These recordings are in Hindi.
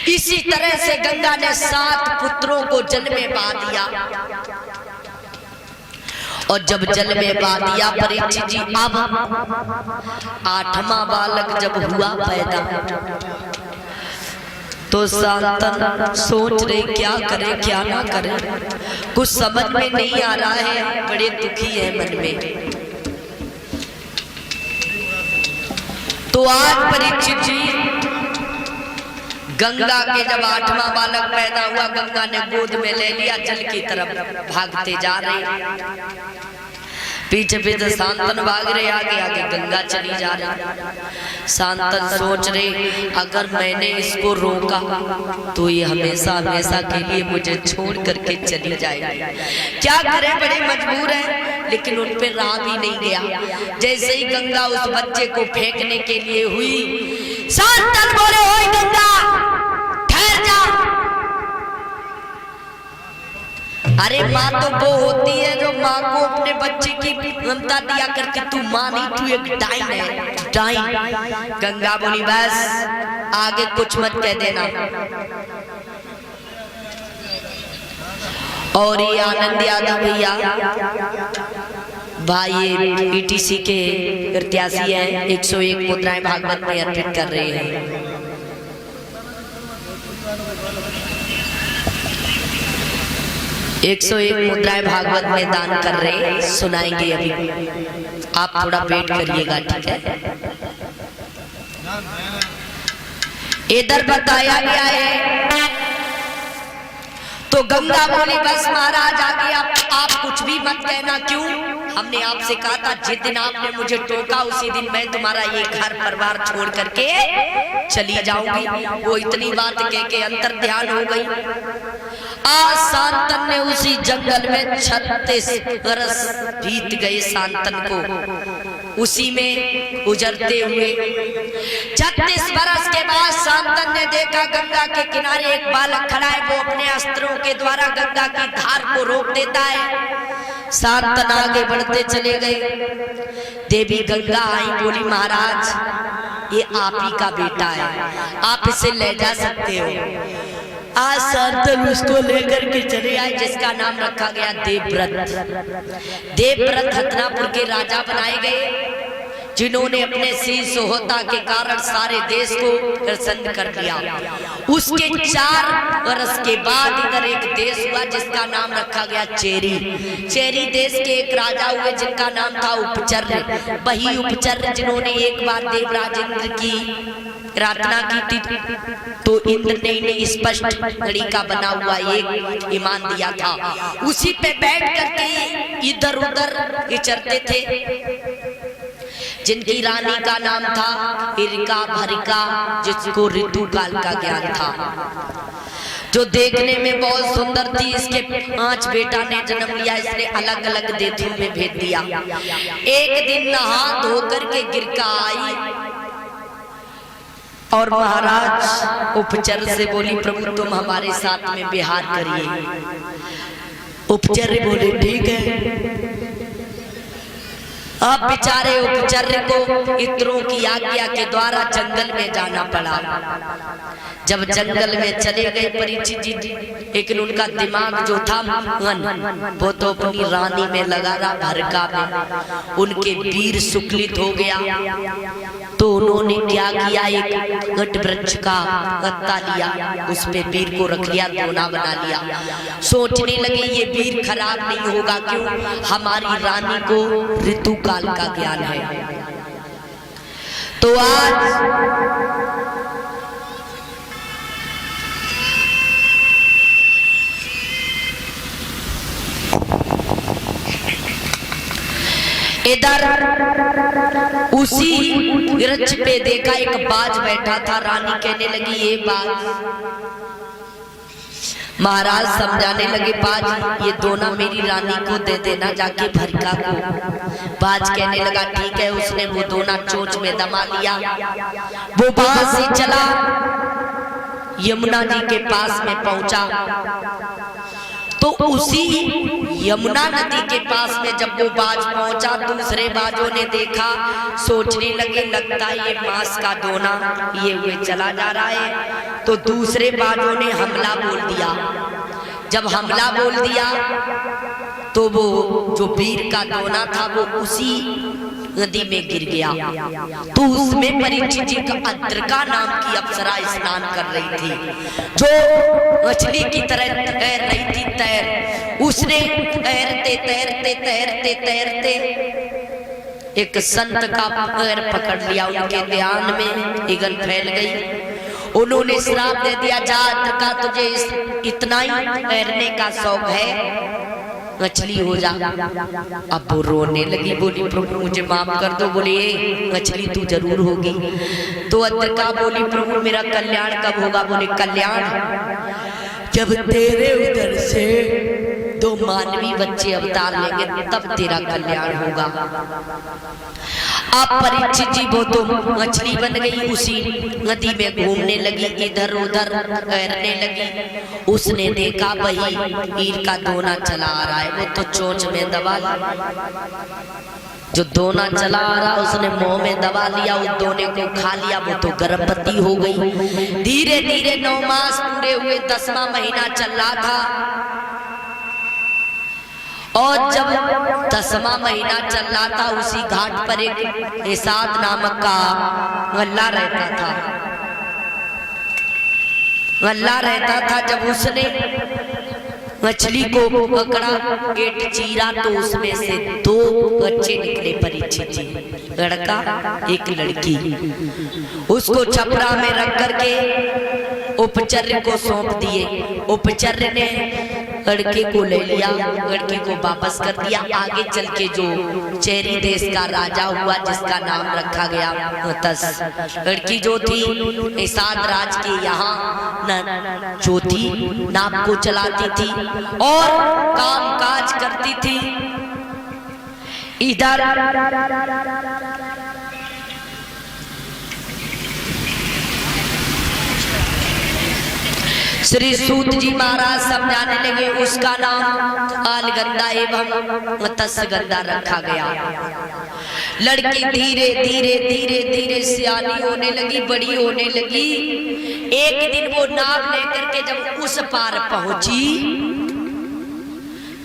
इसी तरह से गंगा ने 7 पुत्रों को जल में बहा दिया। और जब जल में बहा दिया परीक्षित जी, अब 8वां बालक जब हुआ पैदा तो शांतन सोच रहे क्या करे क्या ना करे, कुछ समझ में नहीं आ रहा है, बड़े दुखी है मन में। तो आज परीक्षित जी गंगा के जब 8वां बालक पैदा हुआ, गंगा ने गोद में ले लिया, जल की तरफ भागते जा रहे, पीछे पीछे शांतन भाग रहे, आगे आगे गंगा चली जा रही। शांतन सोच रहे अगर मैंने इसको रोका तो ये हमेशा हमेशा के लिए मुझे छोड़ करके चली जाएगी, क्या करे, बड़े मजबूर है। लेकिन उन पे राह भी नहीं गया। जैसे ही गंगा उस बच्चे को फेंकने के लिए हुई, शांतन बोले ओए गंगा ठहर जा। अरे माँ तो वो होती है जो माँ को अपने बच्चे की ममता दिया करके, तू माँ नहीं, तू एक डाइन है, डाइन। गंगा बोली बस आगे कुछ मत कह देना। और ये आनंद यादव भैया भाई ईटीसी के प्रत्याशी हैं, 101 मुद्राएं भागवत में अर्पित कर रहे हैं। एक 101 मुद्राएं भागवत में दान कर रहे, सुनाएंगे अभी, आप थोड़ा वेट करिएगा, ठीक है। इधर बताया गया है तो गंगा बोली बस महाराज आगे आप कुछ भी मत कहना। क्यों? हमने आपसे कहा था जिस दिन आपने मुझे टोका उसी दिन मैं तुम्हारा ये घर परिवार छोड़ करके चली जाऊंगी। वो इतनी बात कह के अंतर ध्यान हो गई। आज शांतन ने उसी जंगल में 36 बरस बीत गए शांतन को उसी में गुजरते हुए। 36 बरस के बाद शांतन ने देखा गंगा के किनारे एक बालक खड़ा है, वो अपने अस्त्रों के द्वारा गंगा की धार को रोक देता है। शांतन आगे बढ़ते चले गए। देवी गंगा आई, बोली महाराज ये आप ही का बेटा है, आप इसे ले जा सकते हो। आज शांतन उसको लेकर के चले आए, जिसका नाम रखा गया देवव्रत। देवव्रत हथनापुर के राजा बनाए गए, जिन्होंने अपने शील सोहता के कारण सारे देश को प्रसन्न कर दिया। उसके 4 वर्ष के बाद इधर एक देश हुआ जिसका नाम रखा गया चेरी। चेरी देश के एक राजा हुए जिनका नाम था उपचर्य। वही उपचर्य जिन्होंने एक बार देवराज इंद्र की प्रार्थना की थी तो इंद्र ने इन्हें स्पष्ट घड़ी का बना हुआ एक ईमान दिया था। उसी पे बैठ करके इधर उधर विचरते थे, जिनकी रानी का नाम था हिरिका भरिका, जिसको ऋतु काल का ज्ञान था, जो देखने में बहुत सुंदर थी। इसके 5 बेटा ने जन्म लिया, इसने अलग अलग देशों में भेज दिया। एक दिन नहा धो करके गिरका आई और महाराज उपचर्य से बोली प्रभु तुम हमारे साथ में विहार करिए। उपचर्य बोले ठीक है। अब बेचारे उपचर्य को इंद्रों की आज्ञा के द्वारा जंगल में जाना पड़ा। जब जंगल में चले गए परीक्षित जी, लेकिन उनका दिमाग जो था मन वो तो अपनी रानी में लगा रहा, भरका में। उनके वीर सुकलित हो गया तो उन्होंने क्या किया, एक वट वृक्ष का पत्ता लिया, उस पे वीर को रख लिया, दोना बना लिया। सोचने लगे ये वीर खराब नहीं होगा, क्यों? हमारी रानी को ऋतु काल का ज्ञान है। तो आज इधर उसी वृक्ष पे देखा एक बाज बैठा था। रानी कहने लगी ये बाज, महाराज समझाने लगे बाज ये दोना मेरी रानी को दे देना जाके भरिका को। बाज कहने लगा ठीक है। उसने वो दोना चोंच में दमा लिया। वो वहां से चला, यमुना जी के पास में पहुंचा तो उसी यमुना नदी के पास में जब वो बाज पहुंचा, दूसरे बाजों ने देखा, सोचने लगे लगता है ये मांस का दोना ये हुए चला जा रहा है। तो दूसरे बाजों ने हमला बोल दिया। जब हमला बोल दिया तो वो जो वीर का दोना था वो उसी नदी में गिर गया। तो उसमें परीक्षित जी का अद्रिका नाम की अप्सरा स्नान कर रही थी, जो मछली की तरह तैर रही थी। उसने तैरते तैरते तैरते तैरते एक संत का पैर पकड़ लिया। उनके ध्यान में ईगल फैल गई। उन्होंने श्राप दे दिया, जा अद्रिका तुझे इतना ही तैरने का शौक है, मछली हो जा। अब वो रोने लगी, बोली प्रभु मुझे माफ कर दो। बोले मछली तू जरूर होगी। तो अद्रिका बोली प्रभु मेरा कल्याण कब होगा? बोले कल्याण जब तेरे उधर से दो मानवी बच्चे अवतार लेंगे तब तेरा कल्याण होगा। अब परीक्षित जी वो तो मछली बन गई, उसी नदी में घूमने लगी, इधर उधर तैरने लगी। उसने देखा वही वीर का दोना चला आ रहा है, वो तो चोंच में दबा जो दोना चला आ रहा उसने मुंह में दबा लिया, उस दोने को खा लिया। वो तो गर्भवती हो गई। धीरे धीरे 9 मास पूरे हुए, 10वां महीना चल रहा था। और जब 10वां महीना चल रहा था, उसी घाट पर एक एसाद नामक का गल्ला रहता था। गल्ला रहता था। जब उसने मछली को पकड़ा, गेट चीरा, तो उसमें से 2 बच्चे निकले परीक्षित जी, लड़का एक लड़की। उसको छपरा में रख करके उपचर्य को सौंप दिए। उपचर्य ने लड़के को ले लिया, लड़की को वापस कर दिया। आगे चल के जो चेरी देश का राजा हुआ, जिसका नाम रखा गया तस, लड़की जो थी एसाद राज के यहाँ जो थी नाव को चलाती थी और काम काज करती थी। इधर श्री सूत जी महाराज समझाने लगे, उसका नाम आलगंदा एवं मत्स्यगंधा रखा गया। लड़की धीरे धीरे धीरे धीरे सियानी होने लगी, बड़ी होने लगी। एक दिन वो नाव लेकर के जब उस पार पहुंची,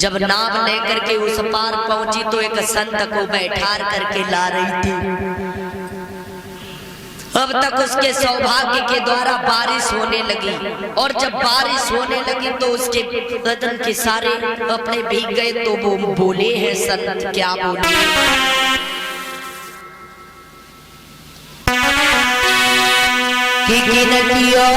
जब नाव लेकर के उस पार पहुंची तो एक संत को बैठार करके ला रही थी। अब तक उसके सौभाग्य के द्वारा बारिश होने लगी, और जब बारिश होने लगी तो उसके बदन के सारे कपड़े भीग गए। तो वो बोले हैं संत, क्या बोले? कि नदियों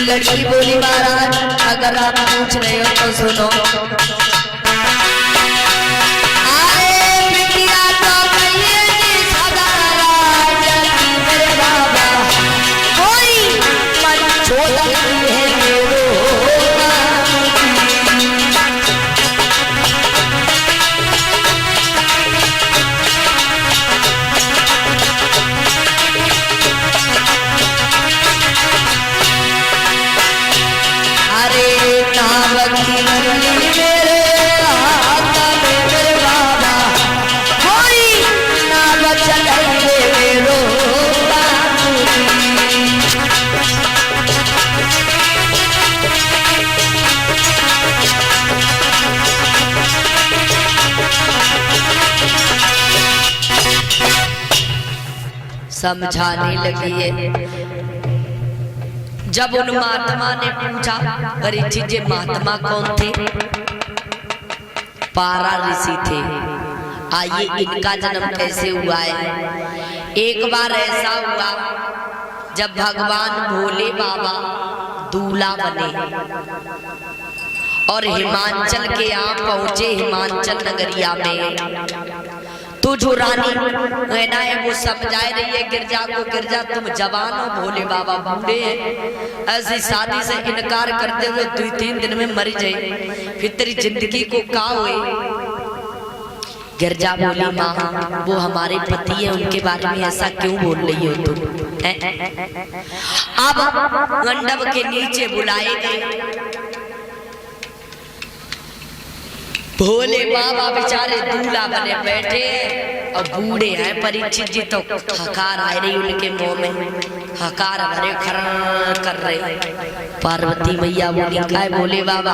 लड़की बोली महाराज अगर आप पूछ रहे हो तो सुनो। समझाने लगी है। जब उन महात्मा ने पूछा, परीक्षित जी महात्मा कौन थे? पारा ऋषि थे। आइए इनका जन्म कैसे हुआ है? एक बार ऐसा हुआ जब भगवान भोले बाबा दूल्हा बने और हिमाचल के यहाँ पहुंचे, हिमाचल नगरिया में, तो जो रानी रहना है वो समझाए रही है गिरजा को, गिरजा तुम जवान हो, भोले बाबा बूढ़े हैं, ऐसी शादी से इनकार करते हुए 2-3 दिन में मर जाए, फिर तेरी जिंदगी को का हुए? गिरजा बोली, माँ वो हमारे पति है, उनके बारे में ऐसा क्यों बोल रही हो तुम? अब मंडप के नीचे बुलाए गए, भोले बाबा बेचारे दूल्हा बने बैठे हैं और बूढ़े हैं। परीक्षित जी तो हकार आ रही उनके मुंह में, हकार भरे खर कर रहे। पार्वती मैया बोली, काय भोले बाबा?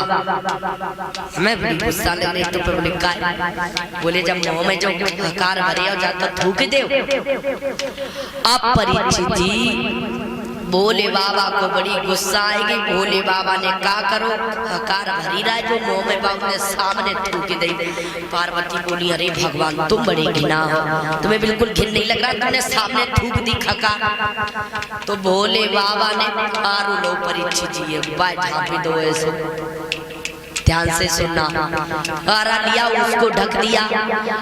मैं बड़ी गुस्सा लग रही, तो बोले काय? बोले जब मुंह में जो हकार भरे और जाता थूक दे। अब परीक्षित जी भोले बाबा को बड़ी गुस्सा आएगी। भोले बाबा ने कहा करो, हकार भरी रहा है जो मुंह में बाबू ने सामने थूक दे। पार्वती बोली, अरे भगवान तुम बड़े घिना हो, तुम्हें बिल्कुल घिन नहीं लग रहा? तुमने सामने थूक दी हकार। तो भोले बाबा ने आरू लो परीक्षित जी बैठा भी दो ऐसे, ध्यान से सुनना। आरा लिया, उसको ढक दिया।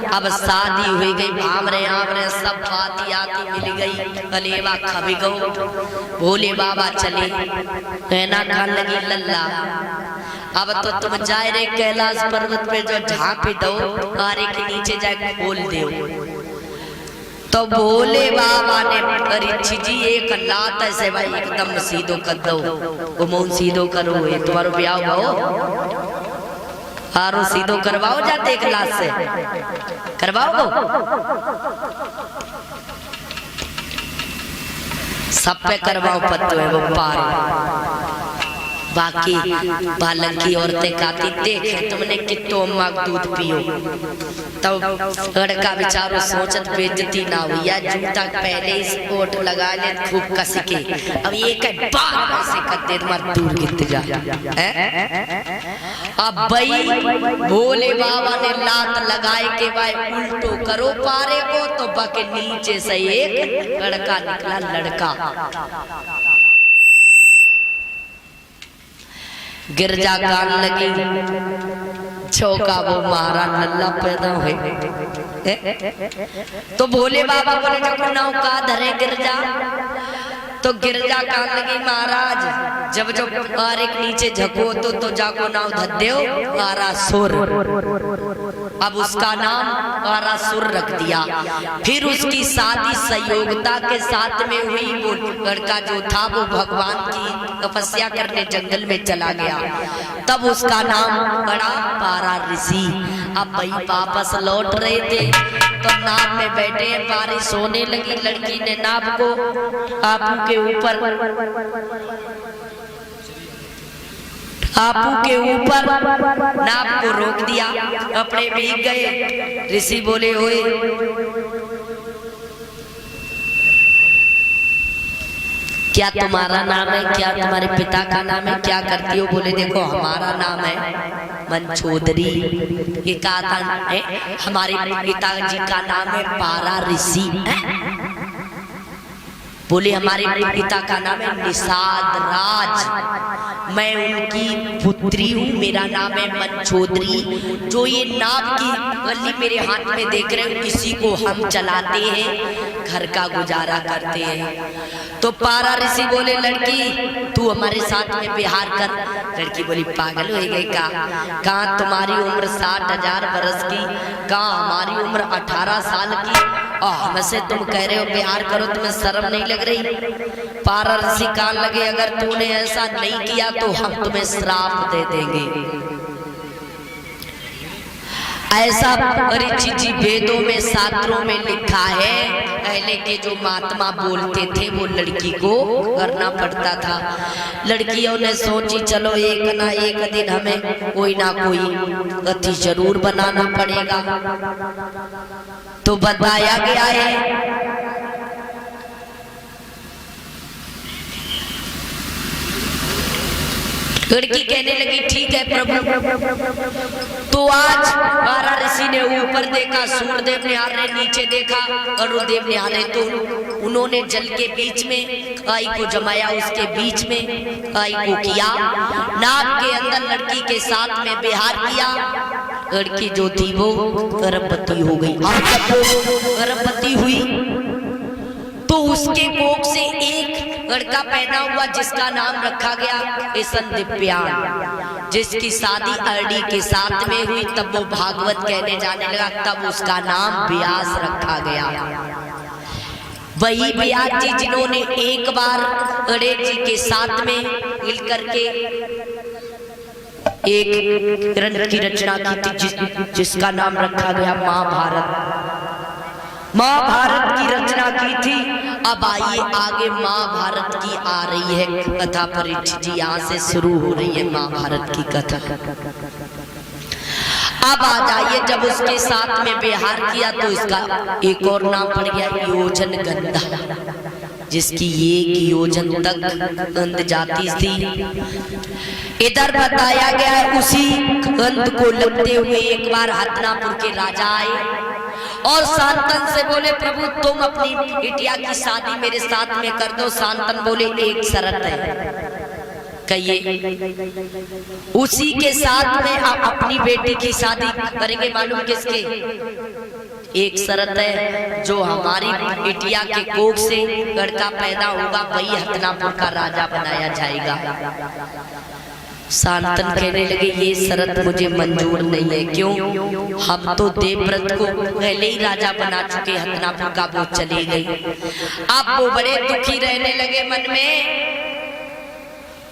अब शादी हुई गई, भामरे आमरे सब बाती आती मिल गई, अलेवा खबी गो। भोले बाबा चले, कहना खान लगी, लल्ला अब तो तुम जाए रे कैलाश पर्वत पे, जो झाँप दो आरे के नीचे जाए खोल दो। तो भोले बाबा ने परीक्षित जी एक लात ऐसे भाई एकदम सीधो कर दो, वो मुंह सीधो करो, ये तुम्हारो ब्याह हो, हारो सीधो करवाओ, जाते एक लात से करवाओ, सब पे करवाओ, पत्तो है वो पार। बाकी बालक की औरतें कहती, देखे तुमने कितो अम्मा दूध पियो। तब लड़का बेचारो सोचत बेइज्जती ना हुई, या जूता पहले इस ओट लगा ले खूब कस के, अब एक बार ऐसे कर दे मार दूर गिर जा। अब भाई भोले बाबा ने लात लगाए के भाई उल्टो करो पारे को, तो बाके नीचे से एक लड़का निकला, लड़का गिरजा कान लगी, चौका वो मारा, लल्ला पैदा हुए। तो भोले बाबा बोले, जब नाव का धरे गिरजा, तो गिरजा कान लगी, महाराज जब जब आरे के नीचे झको तो जाको नाव धद्देव आरासुर। अब उसका नाम आरासुर रख दिया। फिर उसकी शादी संयोगता के साथ में हुई। वो लड़का जो था वो भगवान की तपस्या करने जंगल में चला गया, तब उसका नाम पड़ा पारा ऋषि। अब भाई वापस लौट रहे थे तो नाव में बैठे, बारिश होने लगी, लड़की ने नाव को आपू के ऊपर नाव को रोक दिया, कपड़े भीग गए। ऋषि बोले, ओए क्या तुम्हारा नाम है? क्या तुम्हारे पिता का नाम है? क्या करती हो? बोले, देखो हमारा नाम है मनचोदरी। ये कहा था हमारे पिताजी का नाम है पारा ऋषि। बोले, हमारे पिता का नाम है निषाद राज, मैं उनकी पुत्री हूँ, मेरा नाम है मनचोदरी। जो ये नाव की गली मेरे हाथ में देख रहे हो, इसी को हम चलाते हैं, घर का गुजारा करते हैं। तो पारा ऋषि बोले, लड़की तू हमारे साथ में बिहार कर। लड़की बोली, पागल हो गई का? कहाँ तुम्हारी उम्र 60,000 बरस की, कहाँ हमारी उम्र 18 साल की, और हमसे तुम कह रहे हो बिहार करो, तुम्हें शर्म नहीं लग रही? पारा ऋषि कान लगे, अगर तूने ऐसा नहीं किया तो हम तुम्हें श्राप दे देंगे। ऐसा परीक्षित जी वेदों में शास्त्रों में लिखा है। पहले के जो महात्मा बोलते थे वो लड़की को करना पड़ता था। लड़कियों ने सोची चलो एक ना एक दिन हमें कोई ना कोई गति जरूर बनाना पड़ेगा। तो बताया गया है लड़की कहने लगी ठीक है प्रभु। तो आज बारह ऋषि ने ऊपर देखा, सूर्यदेव ने हारे नीचे देखा, अरुणदेव ने हारे, तो उन्होंने जल के बीच में काई को जमाया, उसके बीच में काई को किया, नाक के अंदर लड़की के साथ में बिहार किया। लड़की जो थी वो गर्भवती हो गई। गर्भवती हुई तो उसके कोख से एक लड़का पैदा हुआ जिसका नाम रखा गया ईसन दिव्यान, जिसकी शादी अरडी के साथ में हुई। तब वो भागवत कहने जाने लगा, तब उसका नाम व्यास रखा गया। वही व्यास जी जिन्होंने एक बार अरे जी के साथ में मिलकर के एक ग्रंथ की रचना की थी जिसका नाम रखा गया महाभारत की रचना की थी। अब आइए आगे महाभारत की आ रही है कथा। परीक्षित जी यहाँ से शुरू हो रही है महाभारत की कथा। अब आ जाइए, जब उसके साथ में विहार किया तो इसका एक और नाम पड़ गया योजन गंधा, जिसकी एक योजन तक गंध जाती थी। इधर बताया गया है उसी गंध को लगते हुए एक बार हथनापुर के राजा आए और शांतन से बोले, प्रभु तुम अपनी बिटिया की शादी मेरे साथ में कर दो। शांतन बोले, एक शर्त है। कहिए। उसी के साथ में आप अपनी बेटी की शादी करेंगे, मालूम किसके? एक शर्त है, जो हमारी बिटिया के कोख से लड़का पैदा होगा वही हथनापुर का राजा बनाया जाएगा। शांतन कहने लगे, ये शर्त मुझे मंजूर नहीं है। क्यों? हम तो देवव्रत को पहले ही राजा बना चुके, हथनापुर का वो चले गए। अब वो बड़े दुखी रहने लगे मन में।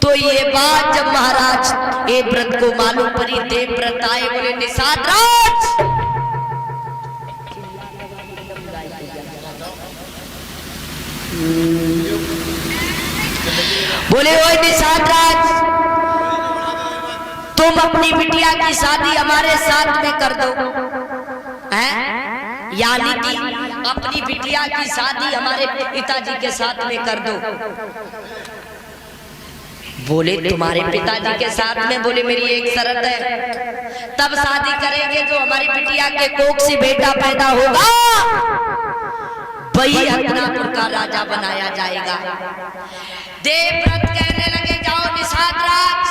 तो ये बात जब महाराज देवव्रत को मालूम पड़ी, देवव्रत आए, बोले निषाद राज, बोले ओए निषाद राज, तुम अपनी बिटिया की शादी हमारे साथ में कर दो। हैं? यानी कि अपनी बिटिया की शादी हमारे पिताजी के साथ में कर दो। बोले तुम्हारे पिताजी के साथ में? बोले मेरी एक शर्त है, तब शादी करेंगे जो हमारी बिटिया के कोख से बेटा पैदा होगा वही हथनापुर का राजा बनाया जाएगा। देवव्रत कहने लगे, जाओ निषाद राज,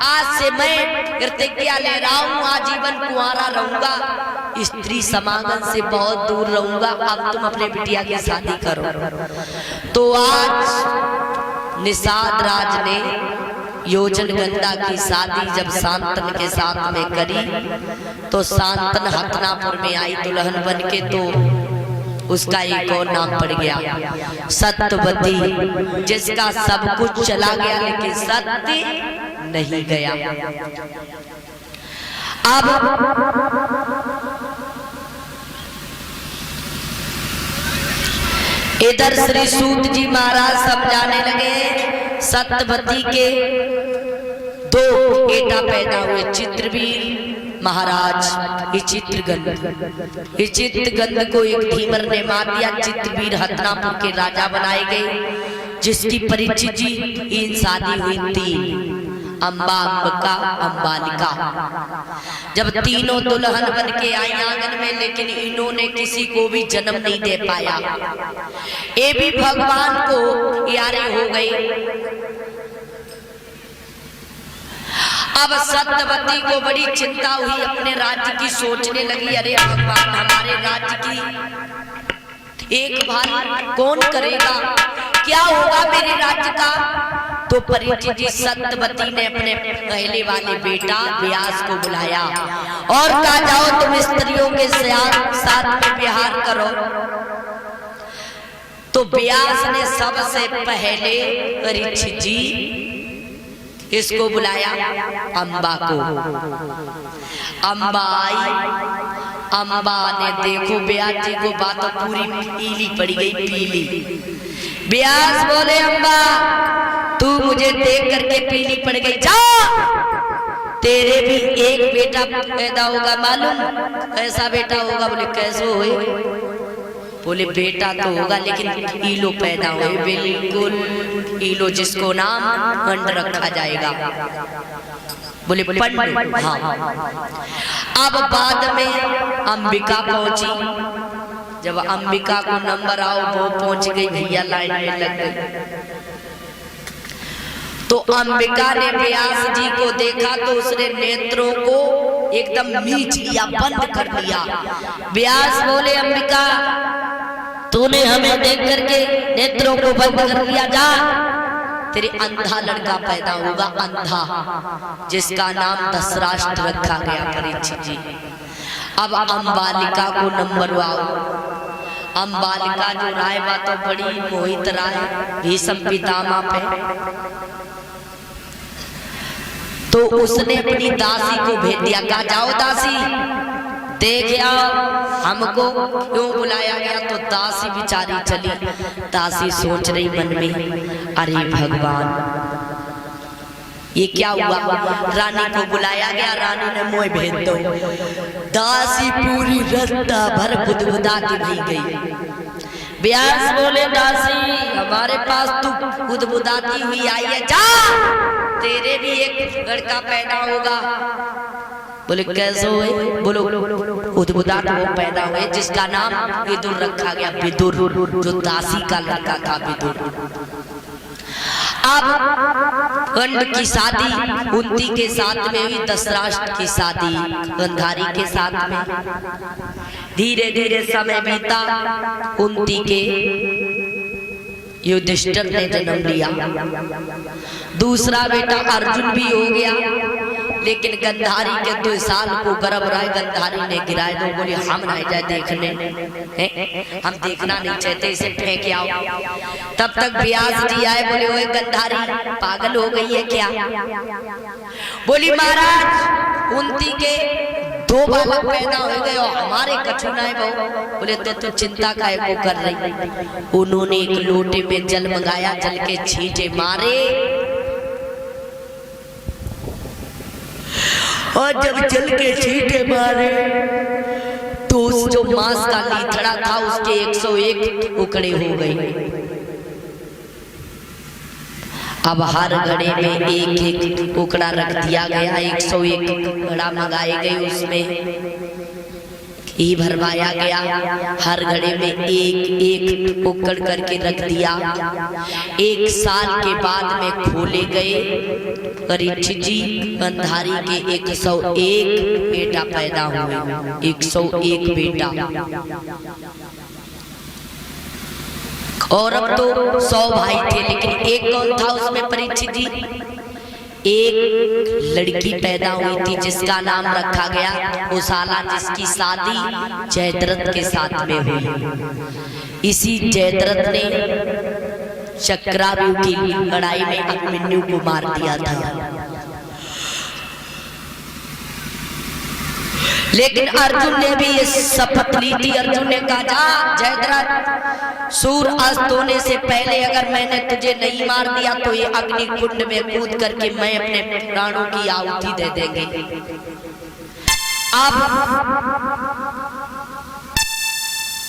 आज से मैं प्रतिज्ञा ले रहा हूँ, आजीवन कुंवारा रहूंगा, स्त्री समागम से बहुत दूर रहूंगा। अब तुम अपने बिटिया की शादी करो। तो आज निषाद राज ने योजन गंगा की शादी जब शांतन के साथ में करी तो शांतन हथनापुर में आई दुल्हन बन के, तो उसका एक और नाम पड़ गया सत्यवती, जिसका सब कुछ चला गया लेकिन सत्य नहीं गया। अब इधर श्री सूत जी महाराज समझाने लगे, सत्यवती के दो बेटा पैदा हुए, चित्रवीर महाराज, चित्रगंध को एक धीमर ने मार दिया। चित्रवीर हथनापुर के राजा बनाए गए, जिसकी परीक्षित जी इन शादी हुई थी, अम्बा, अम्बिका, अम्बालिका। जब तीनों दुल्हन बन के आई आंगन में, लेकिन इन्होंने किसी को भी जन्म नहीं दे पाया। ये भी भगवान को यारे हो गए। अब सत्यवती को बड़ी चिंता हुई, अपने राज्य की सोचने लगी, अरे भगवान हमारे राज्य की एक भारी कौन करेगा, क्या होगा मेरे राज्य का। तो परीक्षित जी सत्यवती ने अपने पहले वाले बेटा व्यास को बुलाया और कहा, जाओ तुम स्त्रियों के साथ में विहार करो। तो व्यास ने सबसे पहले परीक्षित जी इसको बुलाया, अम्बा को। अम्बा आई, अम्बा ने देखो व्यास जी को, बात पूरी पीली पड़ी गई, पीली। व्यास बोले, अम्बा तू मुझे देख करके पीली पड़ गई, जा, तेरे भी एक बेटा पैदा होगा, मालूम ऐसा बेटा होगा। बोले कैसे हुए? बोले बेटा तो होगा लेकिन ईलो पैदा हुए, बिल्कुल लो जिसको नाम पंड रखा जाएगा। बोले पंड, हाँ। अब बाद में अंबिका पहुंची। जब अंबिका को नंबर आओ वो पहुंच गई, भैया लाइन में लग गई। तो अंबिका ने व्यास जी को देखा तो उसने नेत्रों को एकदम मीच लिया, बंद कर लिया। व्यास बोले अंबिका तूने हमें देख करके नेत्रों को बंद कर लिया, जा तेरे अंधा लड़का पैदा होगा, अंधा, जिसका नाम दशराष्ट्र रखा गया परीक्षित जी। अब अंबालिका को नंबर आओ। अंबालिका जो राय बातों बड़ी मोहित राय भीष्म पितामह पे, तो उसने अपनी दासी को भेज दिया, कहा जाओ दासी देख आओ हमको क्यों बुलाया गया। तो दासी बिचारी चली। दासी सोच रही मन में, अरे भगवान ये क्या हुआ, रानी को बुलाया गया, रानी ने मोह भेज दो। दासी पूरी रास्ता भर बुदबुदाती नहीं गई। व्यास बोले दासी हमारे पास तू बुदबुदाती हुई आई है, जा तेरे भी एक लड़का पैदा होगा। बोले कैसे हुए, बोलो बुदबुदात वो पैदा हुए जिसका नाम विदुर रखा गया, विदुर, जो दासी का लड़का था विदुर। अब पंड की शादी कुंती के साथ में हुई, दशराष्ट्र की शादी गांधारी के साथ में। धीरे धीरे समय बीता, कुंती के युधिष्ठिर ने जन्म लिया। दूसरा बेटा अर्जुन भी हो गया, लेकिन गांधारी के 2 साल को गर्भ रहा। गांधारी ने गिराए दो, बोली हम नहीं जाए देखने, हम देखना नहीं चाहते, इसे फेंक आओ। तब तक व्यास जी आए, बोले ओए गांधारी पागल हो गई है क्या। बोली महाराज कुंती के 2 बालक पैदा हो गए और हमारे कछु नहीं बहु। बोले तो चिंता काहे को कर रही। उन्होंने एक लोटे में जल मंगाया, जल के छींटे मारे और जब जल के छींटे मारे तो उस जो मांस का लीथड़ा था उसके 101 टुकड़े हो गए। अब हर घड़े में एक एक टुकड़ा रख दिया गया, 101 टुकड़ा मंगाए गए, उसमें ही भरवाया गया। हर घड़े में एक एक टुकड़ करके रख दिया। 1 साल के बाद में खोले गए। परीक्षित जी गांधारी के 101 बेटा पैदा हुए, 101 बेटा। और अब तो 100 भाई थे, लेकिन एक कौन था उसमें परीक्षित जी, एक लड़की पैदा हुई थी जिसका नाम रखा गया उसाला, जिसकी शादी जयद्रथ के साथ में हुई। इसी जयद्रथ ने चक्राव्यूह की लड़ाई में अभिमन्यु को मार दिया था। लेकिन अर्जुन ने भी ये शपथ ली थी। अर्जुन ने कहा जा जयद्रथ, सूर्य अस्त होने से पहले अगर मैंने तुझे नहीं मार दिया तो ये अग्नि कुंड में कूद करके मैं अपने प्राणों की आहुति दे देंगे। अब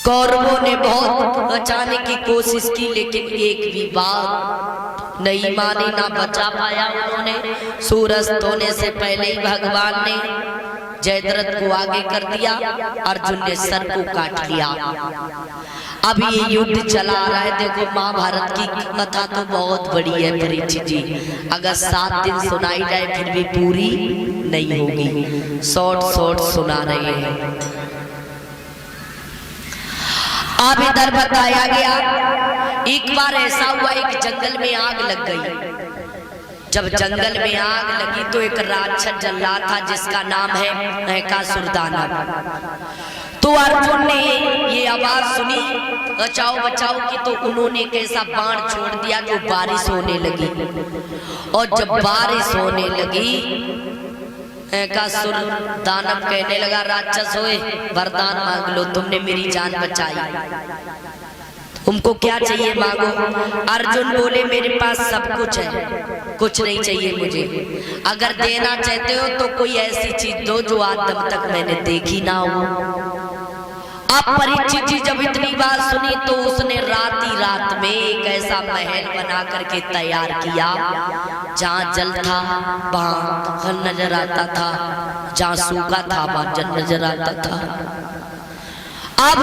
कौरवों ने बहुत बचाने की कोशिश की, लेकिन एक भी बात नहीं मानी, ना बचा पाया उन्होंने। सूर्य अस्त होने से पहले ही भगवान ने जयद्रथ को आगे कर दिया, अर्जुन ने सर को काट लिया। अब ये युद्ध चला रहा है। देखो महाभारत की कथा तो बहुत बड़ी है परीक्षित जी, अगर 7 दिन सुनाई जाए फिर भी पूरी नहीं होगी, शॉर्ट सुना रहे हैं। अब इधर बताया गया, एक बार ऐसा हुआ एक जंगल में आग लग गई। जब जंगल में आग लगी तो एक राक्षस जल रहा था जिसका नाम है नरकासुर दानव। तो अर्जुन ने ये आवाज सुनी बचाओ बचाओ की, तो उन्होंने एक ऐसा बाण छोड़ दिया जो बारिश होने लगी। और जब बारिश होने लगी नरकासुर दानव कहने लगा राक्षस होए वरदान मांग लो, तुमने मेरी जान बचाई, तुमको क्या चाहिए मांगो। अर्जुन बोले मेरे पास सब कुछ है, कुछ नहीं चाहिए मुझे। अगर देना चाहते हो तो कोई ऐसी चीज दो जो आज तक मैंने देखी ना हो। अब परीक्षित जी जब इतनी बात सुनी तो उसने रात ही रात में एक ऐसा महल बना करके तैयार किया, जहाँ जल था वहाँ फल नजर आता था, जहाँ सूखा था वहाँ जल नजर आता था। अब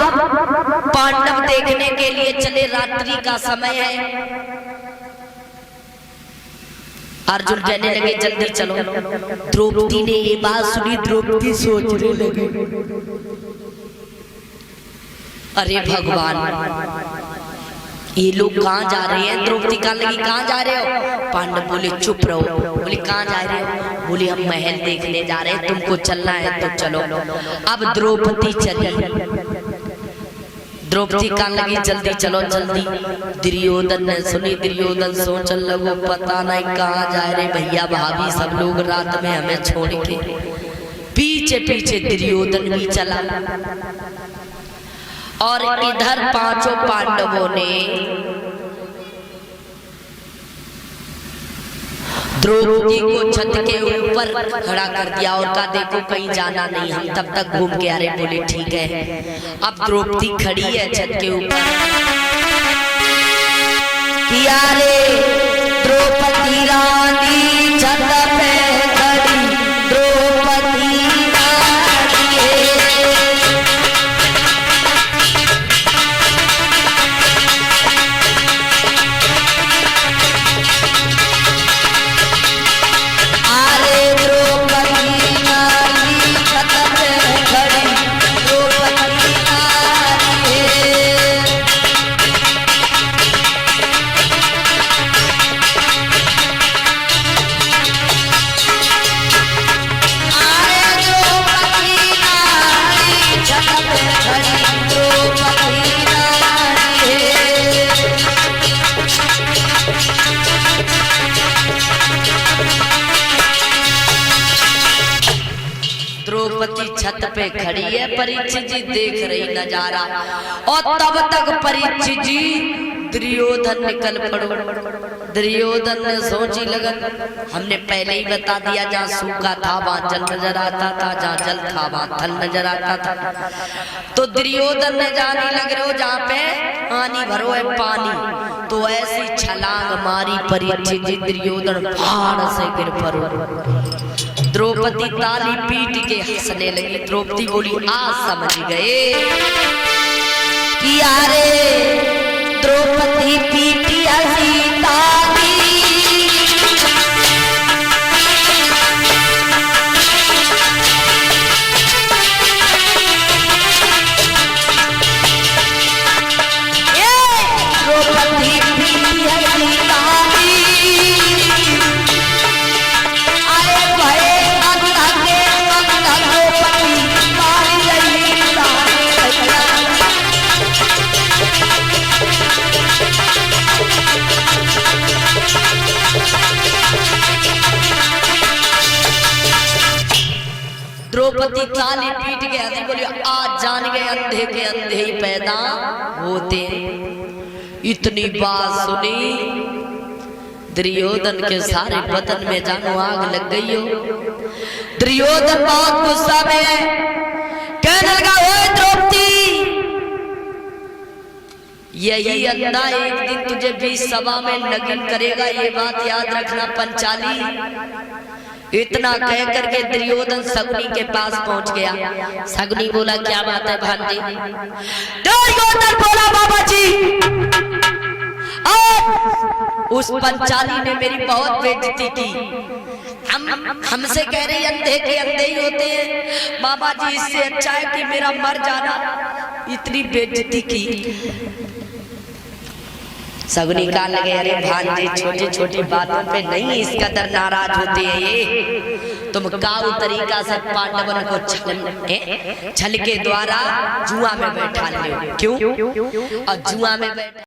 पांडव देखने के लिए चले, रात्रि का समय है। अर्जुन कहने लगे जल्दी चलो। द्रौपदी ने ये बात सुनी, द्रौपदी सोचने लगी, अरे भगवान ये लोग कहाँ जा रहे हैं। द्रौपदी कहने लगी कहाँ जा रहे हो। पांडव बोले चुप रहो। बोले कहाँ जा रहे हो। बोले हम महल देखने जा रहे हैं, तुमको चलना है तो चलो। अब द्रौपदी चली। द्रौपदी कहने लगी जल्दी चलो जल्दी। दुर्योधन ने सुनी, दुर्योधन सोचने लगो पता नहीं कहाँ जा रहे भैया भाभी सब लोग रात में हमें छोड़ के। पीछे पीछे दुर्योधन भी चला और इधर पांचों पांडवों ने द्रौपदी को छत के ऊपर खड़ा कर दिया और कहा देखो कहीं जाना नहीं, हम तब तक घूम के आ रहे। बोले ठीक है। अब द्रौपदी खड़ी है छत के ऊपर, किया रे द्रौपदी रानी छत पे खड़ी, द्रौपदी छत पे खड़ी है। परीक्षित जी देख रही नजारा और तब तक परीक्षित जी दुर्योधन निकल पड़ो। दुर्योधन ने सोची लगन, हमने पहले ही बता दिया जहाँ सूखा था वहाँ जल नजर आता था, जहाँ जल था वहाँ थल नजर आता था। तो दुर्योधन ने जाने लग रहे हो जहाँ पे पानी भरो है पानी, तो ऐसी छलांग मारी परीक्षित जी, दुर्योधन पहाड़ से गिर पड़ो। द्रौपदी ताली पीट के हंसने लगी। द्रौपदी बोली आज समझ गए कि यारे द्रौपदी पीटी हंसी ताली। द्रौपदी पीटी हंसी ताली। द्रौपदी ताली पीट के हंसी, बोली आज जान गए अंधे के अंधे ही पैदा होते। इतनी बात सुनी दुर्योधन के सारे बदन में जानो आग लग गई हो। दुर्योधन बहुत गुस्सा में है, कहने लगा ओए द्रौपदी, यही अंधा एक दिन तुझे भी सभा में नग्न करेगा, ये बात याद रखना पंचाली। इतना कह करके दुर्योधन शकुनी के पास पहुंच गया। शकुनी बोला क्या बात है भांजी। दुर्योधन बोला बाबा जी उस पंचाली ने मेरी बहुत बेइज्जती की। हमसे कह रही अंधे के अंधे ही होते हैं। बाबा जी इससे अच्छा है कि मेरा मर जाना। इतनी बेइज्जती की। शकुनी का लगे अरे भांजे छोटी छोटी बातों पे नहीं इस कदर नाराज होते हैं ये। तुम काऊ तरीका से पांडवों को छल के द्वारा जुआ में बैठा ले। क्यों? और जुआ में बैठा